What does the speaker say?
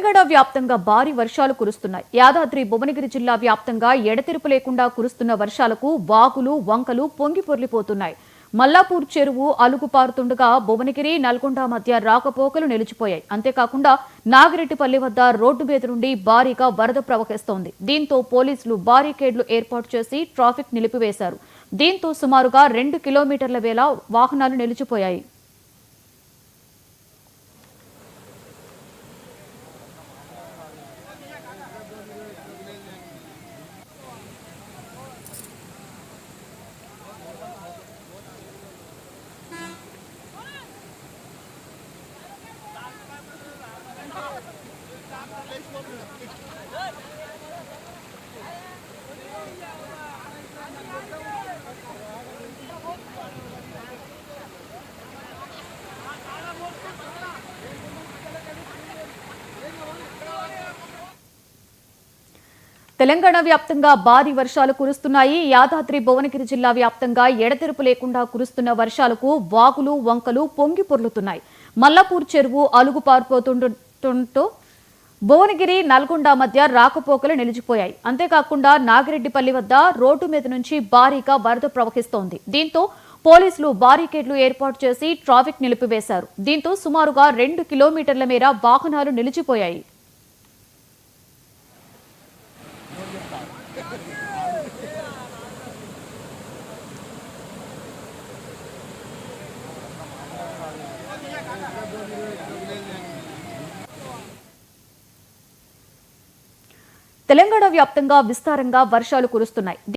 తెలంగాణ వ్యాప్తంగా భారీ వర్షాలు కురుస్తున్నాయి. యాదాద్రి భువనగిరి జిల్లా వ్యాప్తంగా ఎడతెరిపి లేకుండా కురుస్తున్న వర్షాలకు వాగులు, వంకలు పొంగి పొర్లిపోతున్నాయి. మల్లాపూర్ చెరువు అలుగుపారుతుండగా భువనగిరి, నల్గొండ మధ్య రాకపోకలు నిలిచిపోయాయి. అంతేకాకుండా నాగిరెడ్డిపల్లి వద్ద రోడ్డు మీద నుండి భారీగా వరద ప్రవహిస్తోంది. దీంతో పోలీసులు బారికేడ్లు ఏర్పాటు చేసి ట్రాఫిక్ నిలిపివేశారు. దీంతో సుమారుగా 2 కిలోమీటర్ల వేల వాహనాలు నిలిచిపోయాయి. తెలంగాణ వ్యాప్తంగా భారీ వర్షాలు కురుస్తున్నాయి. యాదాద్రి భువనగిరి జిల్లా వ్యాప్తంగా ఎడతెరుపు లేకుండా కురుస్తున్న వర్షాలకు వాగులు, వంకలు పొంగి పొర్లుతున్నాయి. మల్లాపూర్ చెరువు అలుగు పారిపోతుండటంతో భువనగిరి, నల్గొండ మధ్య రాకపోకలు నిలిచిపోయాయి. అంతేకాకుండా నాగిరెడ్డిపల్లి వద్ద రోడ్డు మీద నుంచి భారీగా వరద ప్రవహిస్తోంది. దీంతో పోలీసులు బారికేడ్లు ఏర్పాటు చేసి ట్రాఫిక్ నిలిపివేశారు. దీంతో సుమారుగా 2 కిలోమీటర్ల మేర వాహనాలు నిలిచిపోయాయి. తెలంగాణ వ్యాప్తంగా విస్తారంగా వర్షాలు కురుస్తున్నాయి.